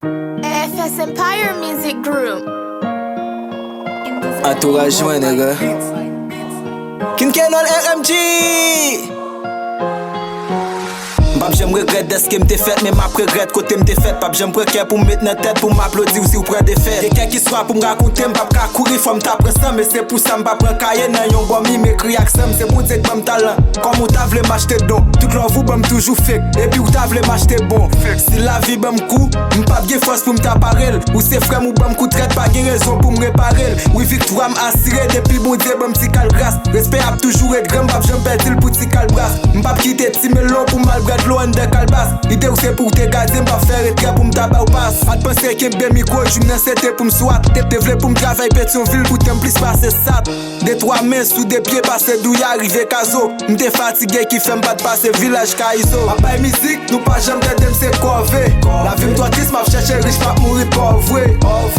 FS Empire Music Group. Entourage joint, nigga. Kin Kenon RMG. Pap j'aime regrette de ce qui m'te fait, mais m'a regrette côté m'te fait. Pap j'aime précaire pour mettre dans tête pour m'applaudir ou si vous prenez des faits. Quelqu'un qui soit pour me raconter, m'pap ka courir, faut m'tapre ça. Mais c'est pour ça m'pap prend cahier dans yon bon mi m'écrit accent. C'est pour dire que m'm talent. Comme ou t'a vle m'acheter don. Tout l'en vous bam toujours fake. Et puis ou t'a vle m'acheter bon. Si la vie bam coup, m'pap gen force pour m'taparel. Ou c'est frère ou bam coup traite, pas gen raison pour m'réparer. Oui victoire m'assurer depuis bon Dieu bam petit cal grâce. Respect a toujours être grand, pap j'aime perdre le petit cal brasse. M'pap quitter ti melon pour malgré l'eau en de calbas. L'idée ou c'est pour te garder, m'pas faire être pour m'tabac ou passe. A te penser qu'il m'be micro, j'me nan c'était pour m'swat. Te vle pour m'travailler Pétionville, pour t'en plus passer sap. Des trois mains sous des pieds, passer d'où y'arrive caso. M'te fatigué qui fait m'pas de passer village Kaizo. Ma baille musique, nous pas jamais d'aider m'se corvé. La vie m'doit triste, m'a cherché riche, pas mourir pauvre.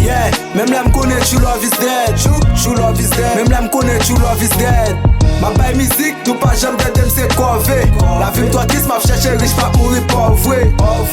Yeah, même là m'connais, true love is dead. True love is dead. Même là m'connais, true love is dead. Ma baille musique, nous pas jamais d'aider m'se corvé. La vie m'doit triste, m'a cherché riche, pas mourir pauvre.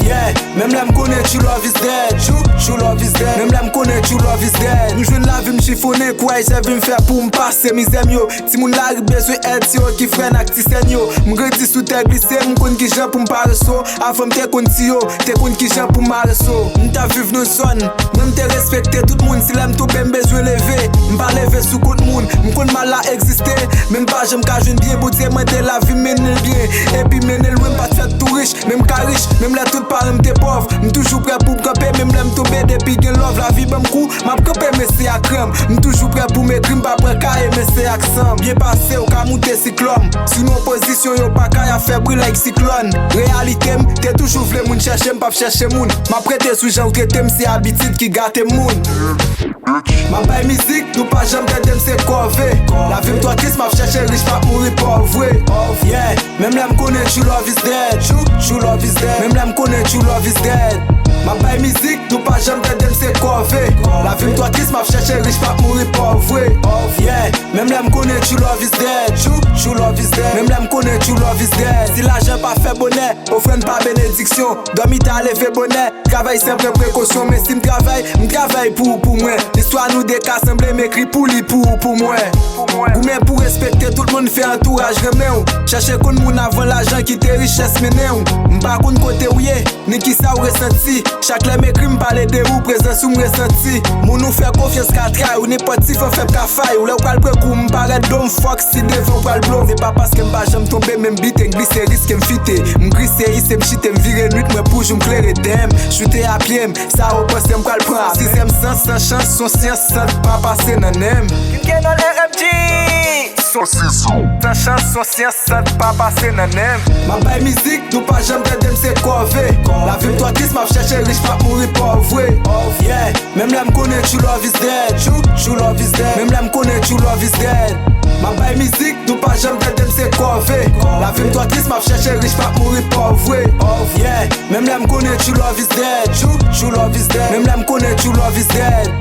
Yeah, même là m'connais, true love is dead. True love is dead. Même là m'connais, true love is dead. M'jouine la vie m'chiffonner, quoi ça vient m'faire pour m'passer misère yo. Si moun la besoin aide si yo qui freine ak ti sen yo. M'gredi sous terre glissé, m'konn ki jan pour m'pare so. Avant m'te konn ti yo, te konn ki jan pour m'are so. M'ta viv nou son, même te respecter tout moun. Si l'aime tout ben besoin lever, m'pa lever sous compte moun. M'konn mal la exister, même pas j'aime ka jeune bien boutier moi de la vie menel bien. Et puis menel loin pas de faire tout riche, même ka riche, même là tout par m'te pauvre. M'toujours prêt pour m'camper, même là m'tomber depuis gen love la vie bam coup. M'a camper mais c'est à crème. M'toujours prêt pour m'écrire, m'pa prêt cahier mais c'est accent. Bien passé au ka monter cyclone. Si nos position yo pas ka faire brûler like cyclone. Réalité t'es toujours vle moun chercher m'pa chercher moun. M'a prêté sous gens traité c'est habitude qui gâte moun. Ma baille musique, nous pas jamais d'aider m'se corvé. La vie m'doit triste, m'a cherché riche, pas mourir pauvre. Yeah, même là m'connais, true love is dead. True love is dead. Même là m'connais, true love is dead. Ma baille musique, nous pas jamais d'aider m'se corvé. La vie m'doit triste, m'a cherché riche, pas mourir pauvre. Yeah, même là m'connais, true love is dead. True love is dead. Même là m'connais, true love is dead. Si l'argent pas fait bonheur, offrande pas bénédiction. Dormi t'as levé bonheur, travail simple précaution. Mais si m'travaille pour moi. L'histoire nous décassemble, m'écrit pour moi. Ou même pour respecter tout le monde fait entourage remè ou. Chercher qu'on moun avant l'argent qui te richesse mené ou. M'pas qu'on côté ou yé, ni qui ça ou ressenti. Chaque lè m'écrit m'parle de ou, présence ou m'ressenti. Moun nous fait confiance qu'à trai ou n'importe si faut faire qu'à faille. Ou lè ou pral prekou m'paraît dom fuck si devant pral blow. C'est pas parce que m'pas j'aime tomber même bite, glisse risque m'fite. M'grisse ici m'chite m'vire nuit m'pouche m'claire dem. Shooter à pied, ça repense m'pral prend. Sixième sens sans chance, son science sans pas passer nan nem. Kenon RMG. Sans chance, son science sans pas passer nan nem. Ma baille musique, nous pas jamais d'aider m'se corvé. La vie m'doit triste, m'a cherché riche, pas mourir pauvre. Yeah, même là m'connais, true love is dead. True love is dead. Même là m'connais, true love is dead. Ma baille musique, nous pas jamais d'aider m'se corvé. La vie m'doit triste, m'a cherché riche, pas mourir pauvre. Yeah, même là m'connais, true love is dead. True love is dead. Même là m'connais, true love is dead.